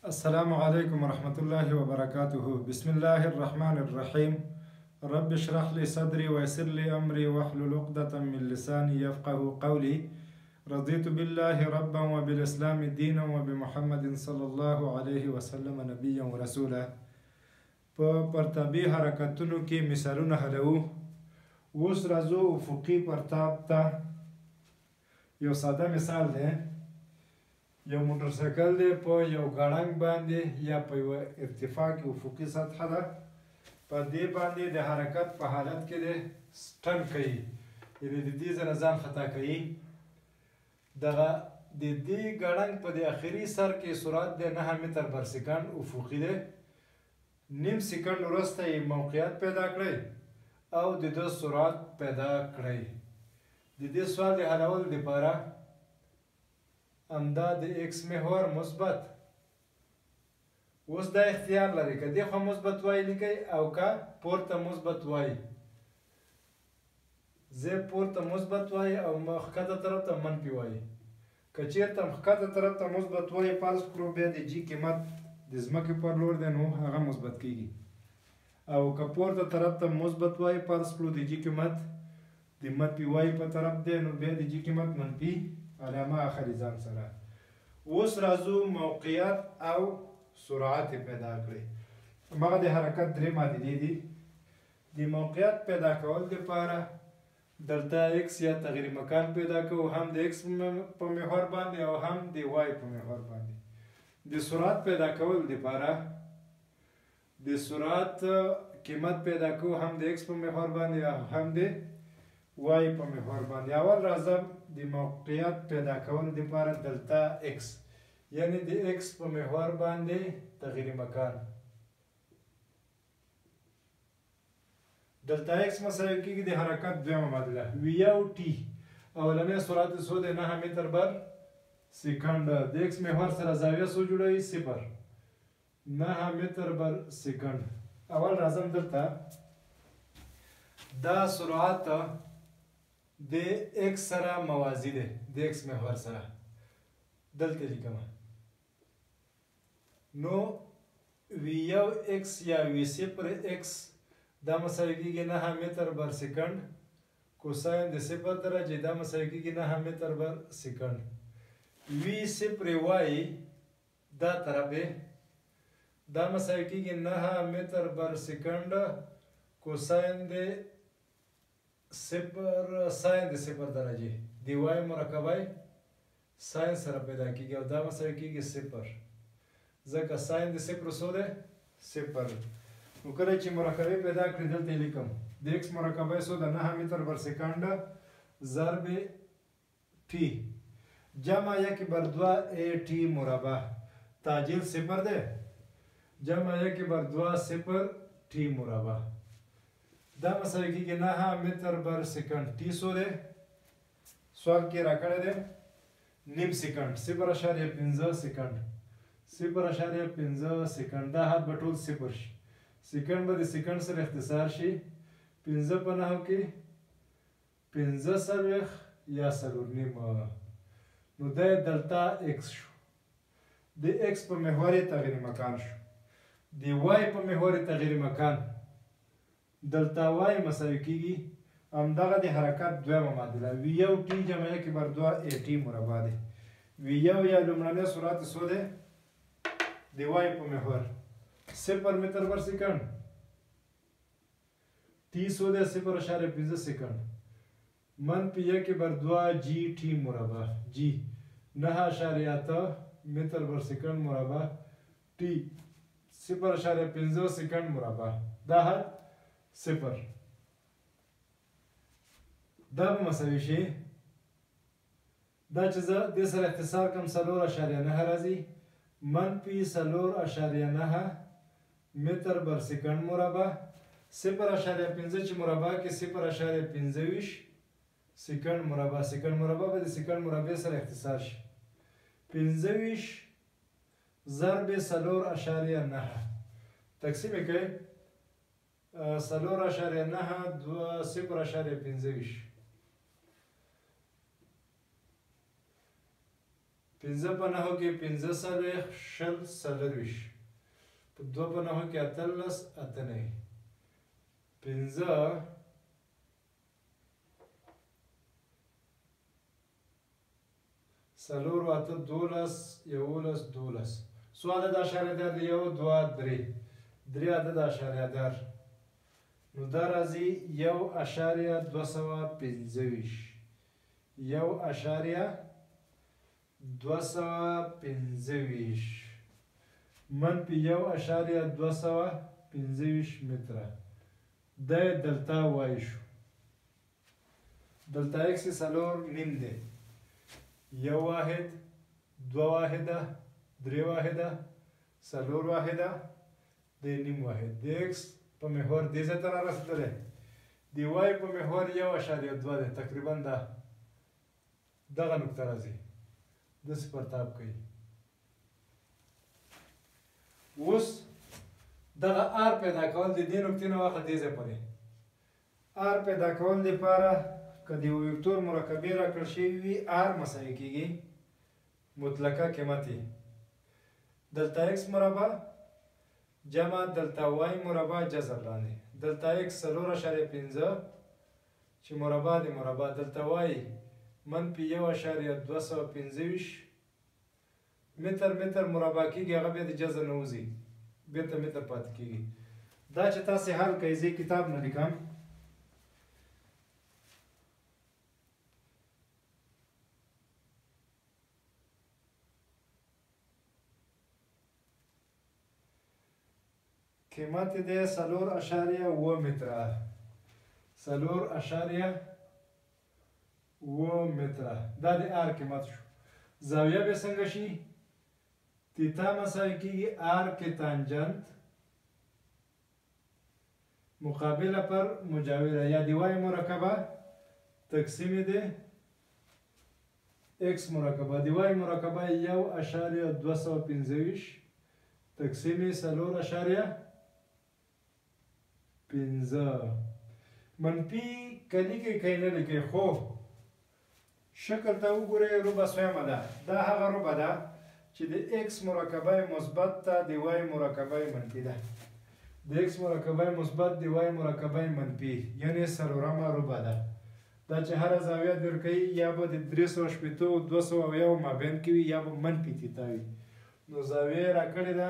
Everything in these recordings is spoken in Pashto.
السلام عليكم ورحمة الله وبركاته. بسم الله الرحمن الرحيم. رب اشرح لي صدري ويسر لي أمري واحلل عقدة من لساني يفقه قولي. رضيت بالله ربا وبالإسلام دينا وبمحمد صلى الله عليه وسلم نبيا ورسولا. په پرتابي حرکتونو کې مثالونه حلوو. اوس راځو افقي پرتاب ته. یو ساده مثال دی. یو موټرسایکل دی په یو ګړنګ باندې یا په یو ارتفاع کې افقي سطحه ده، په دې باندې د حرکت په حالت کې دی سټن کوي، یعنې د دې ځنه ځان خطا کوي. دغه د دې ګړنګ په د اخري سر کې سرعت دی 9 متر بر سکند افقي دی. نیم سکند وروسته یې موقعیت پیدا کړئ او د ده سرعت پیدا کړئ. د دې سوال د حلولو لپاره همدا د ایکس محور مثبت، اوس دا اختیار لري که دې خوا مثبت وای لیکئ او که پورته مثبت وای. زه پورته مثبت وای او ښکته طرف ته منفي وای. که چېرته ښکته طرف ته مثبت وای فرض کړو بیا د جي قیمت د ځمکې پر لور دی نو هغه مثبت کېږي، او که پورته طرف ته مثبت وای فرض کړو د جي قیمت د منفي وای په طرف دی نو بیا د جي قیمت منفي علامه اخلي ځان سره. اوس راځو موقعیت او سرعت پیدا کړئ. هماغه د حرکت درې معادلې دي. د موقعیت پیدا کول لپاره دلته ایکس یا تغییر مکان پیدا کوو، هم د ایکس په محور باندې او هم د وای په محور باندې. د سرعت پیدا کول لپاره د سرعت قیمت پیدا کوو، هم د ایکس په محور باندې او هم د وای په محور باندې. اول راځم د موقعیت پیدا کول لپاره دلته ایکس، یعنی د ایکس په محور باندې تغییر مکان. دلته ایکس مساوي کېږي د حرکت دویمه معادله وي او ټي. اولنی سرعت څو دی 9 متر بر سکند. د ایکس محور سره زاویه څو جوړوي 0 9 متر بر سکند. اول راځم دلته دا سرعت د ایکس سره موازی دی، د ایکس محور سره دلته لیکم. نو وی یو ایکس یا وی صفر ایکس دا مساوي کېږي 9 متر بر سکند کوساین د 0 درجې، دا مساوي کېږي 9 متر بر سکند. وی صفر وای دا طرف دی، دا مساوي کېږي 9 متر بر سکند کوساین د 0 ساین د 0 درجې. د وای مرکبای ساین سره پیدا کېږي او دا مساوي کېږي 0، ځکه ساین د 0 څو دی 0. نو کله چې مرکبې پیدا کړي دلته یې لیکم. د ایکس مرکبه څو ده 9 متر بر سکند ضرب ټي جمع 1/2 ای ټي مربع. تعجیل 0 دی، جمع 1/2 0 ټي مربع. دا مساوي کېږي 9 متر بر سکند. ټي څو دی سوال کې راکړی دی نیم سکند 0.5 سکند 0.5 سکند. دا حد به ټول 0 شي، سکند به د سکند سره اختصار شي. 15 په 9 کې 45 یا 4.5. نو دا دلته ایکس شو. د ایکس په محور تغییر مکان شو. د وای په محور تغییر مکان دلته وای مساوي کېږي همدغه د حرکت دویمه معادله وي یو ټي جمع 1/2 ای ټي مربع دی. وي یو یا لومړنی سرعت څو دی د وای په محور 0 متر بر سکند. ټي څو دی 0.5 سکند منفي 1/2 جي ټي مربع. جي 9.8 متر بر سکند مربع. ټي 0.5 سکند مربع. دا حد 0. دا به مساوي شي دا چې زه دې سره اختصار کړم 4.9 راځي منفي 4.9 متر بر سکند مربع. 0.5 چې مربع کې 0.25 سکند مربع. سکند مربع به د سکند مربع سره اختصار شي 25 ضرب 4.9 تقسیم یې کړئ 4.9 0.25 پنځه په نهو کې پنځه څلوېښت شل څلرویشت په دوه په نهو کې اتلس اته نوي پنځه څلور اته دولس یولس دولس څو عدد اشاریه دار دی یو دوه درې درې عدد اشاریه دار نو دا راځي 1.215 1.215 منفي 1.215 متره دا دلتا وای شو دلتا اکس څلور نیم دی یو واحد دوه واحده درې واحده څلور واحده د نیم واحد د اکس په محور دې ځای ته رارسېدلی د وای په محور 1.2 دی تقریبا دغه نقطه راځي داسې پرتاب کوي اوس دغه آر پیدا کول د دې نقطې نه واخله دې ځای پورې آر پیدا کول دپاره که د یو وکتور مرکبې راکړل شوي وي آر مساوي کېږي مطلقه قیمت یې دلتا اکس مربع جمع دلتا وای مربع جذر لاندې دلتا اکس 4.5 چې مربع د مربع دلتا وای منفي 1.215 متر مربع کېږي هغه بیا د جذر نه وځي بېرته متر پاتې کېږي دا چې تاسې حل کوئ زه کتاب نه لیکم قیمت دی 4.7 متره 4.7 متره دا د آر قیمت شو زاویه به څنګه شي تیتا مساوي کېږي آر کې تانجنت مقابله پر مجاوره یا د وای مرکبه تقسیم دی اکس مرکبه د وای مرکبه 1.215 تقسیم 4.5 منفي کلی کې کای نه لیکئ خو شکل ته وګورئ ربع سویمه ده دا هغه ربع ده چې د اکس مرکبه مثبت ته د وای مرکبه منفي ده د اکس مرکبه مثبت د وای مرکبه منفي یعنې څلورمه ربع ده دا چې هره زاویه درکوي یا به د 380 او 200 مابین کې وي یا به منفي تیتا وي نو زاویه یې راکړې ده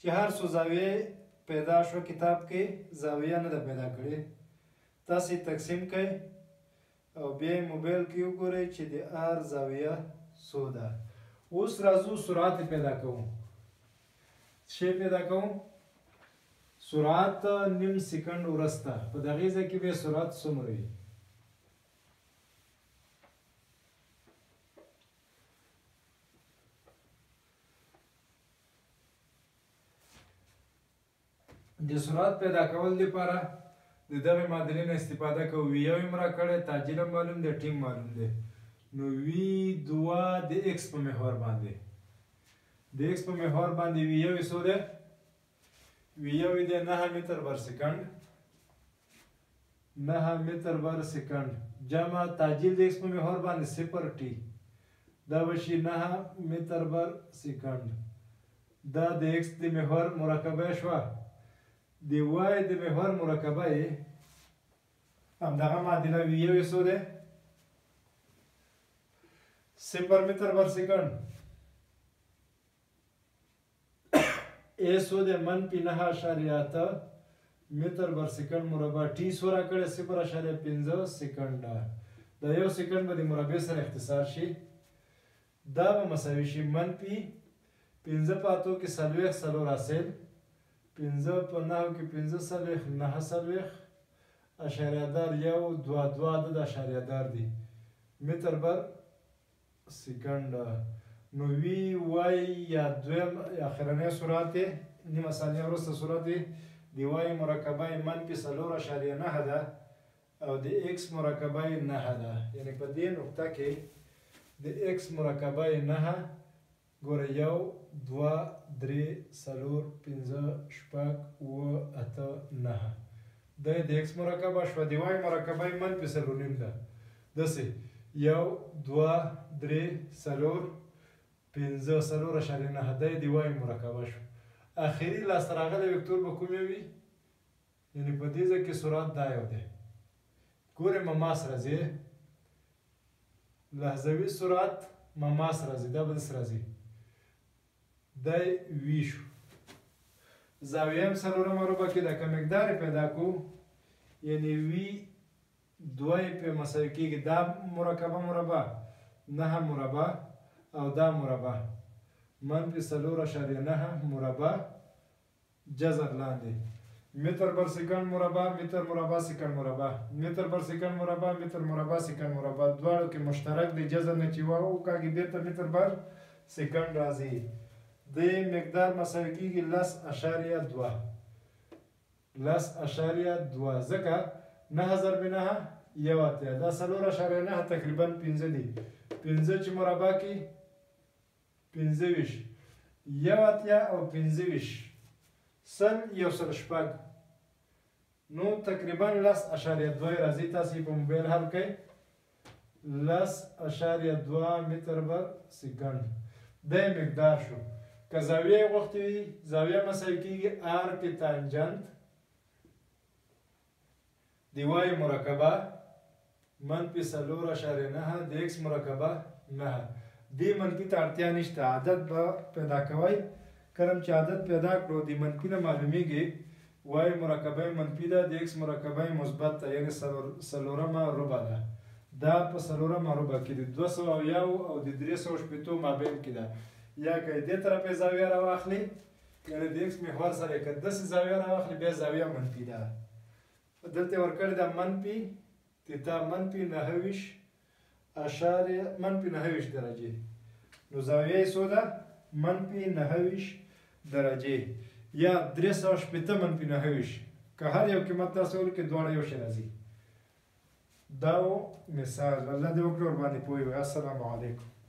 چې هر څو زاویه پیدا شو کتاب کې زاویه نه ده پیدا کړې تاسې تقسیم کړئ او بیا یې موبایل کې وګورئ چې د آر زاویه څو ده اوس راځو سرعت پیدا کوو څه پیدا کوو سرعت نیم سکند وروسته په دغې ځای کې به سرعت څومره وي د سرعت پیدا کول لپاره د دغې معادلې نه استفاده کوو وي یو یې راکړی تعجیل هم معلوم دی ټیم معلوم دی نو وي دوه د اکس په محور باندې د اکس په محور باندې وي یو یې څو دی وي یو یې دی 9 متر بر سکند 9 متر بر سکند جمع تعجیل د اکس په محور باندې 0 ټي دا به شي 9 متر بر سکند دا د اکس د محور مرکبه شوه د وای د محور مرکبه یې همدغه معادله وي یو یې څو دی 0 متر بر سکند ای څو دی منفي 9.8 متر بر سکند مربع ټي څو راکړی 0.5 سکند دا یو سکند به د مربع سره اختصار شي دا به مساوي شي منفي 15 په اتو کې 4 حاصل 15 په 9 کې 15 اشاریه دار یو دوه عدد اشاریه دار دی متر بر سکند نو وی وای یا دویم اخرنی سرعت نیمه ثانیه وروسته سرعت دی وای مرکبه منفي 4.9 ده او د اکس مرکبه 9 ده یعنی په دې نقطه کې د اکس مرکبه 9 ګوره 1 2 3 4 5 6 7 8 9 دا د x مرکبه شوه د y مرکبه یې منفي څلور نیم ده داسې 1 2 3 4 5 څلور اعشاریه نهه دا یې د y مرکبه شو اخري لاسته راغلی وکتور به کوم یو وي یعنې په دې ځای کې سرعت دا یو دی ګورې مماس راځي لحظوي سرعت مماس راځي دا به داسې راځي دا وي شو زاویه هم څلورم مربع کې ده که مقدار پیدا کړو یعنې وي دوه یې پرې مساوي کېږي دا مرکبه مربع نهه مربع او دا مربع منفي څلور اعشاریه نهه مربع جذر لاندې متر بر سکند مربع متر مربع سکند مربع متر بر سکند مربع متر مربع سکند مربع دواړو کې مشترک دی جذر نه چې وکاږي بېرته متر بر سکند راځي د مقدار مساوي کېږي 10.2 10.2 ځکه 9 ضرب 9 یو اتیا دا 4.9 تقریبا 15 دي 15 چې مربع کې 15 یو اتیا او 15 سل یو سل شپږ نو تقریبا 10.2 راځي تاسو په موبایل حل کړئ 10.2 متر بر سکند دا مقدار شو که زاویه غوښتې وي زاویه مساوي کېږي ارک تانجنت د وای مرکبه منفي څلور اعشاریه نهه د ایکس مرکبه نهه دې منفي ته اړتیا نشته عدد به پیدا کوئ کله چې عدد پیدا کړو د منفي نه معلومیږي وای مرکبه منفي ده د ایکس مرکبه مثبت ده یعنې څلورمه ربع ده دا په څلورمه ربع کې د 201 او د 380 مابین کې ده یا که دې طرفې زاویه راواخلي یعنې د ایکس محور سره که داسې زاویه راواخلي بیا زاویه منفي ده دلته یې ورکړې ده منفي تیتا منفي 9 درجې نو زاویه یې څو ده منفي 9 درجې یا 380 منفي 9 که هر یو قیمت تاسو ولکې دواړه یو شی راځي دا مثال الله دې وکړي ورباندې پوه وي السلام علیکم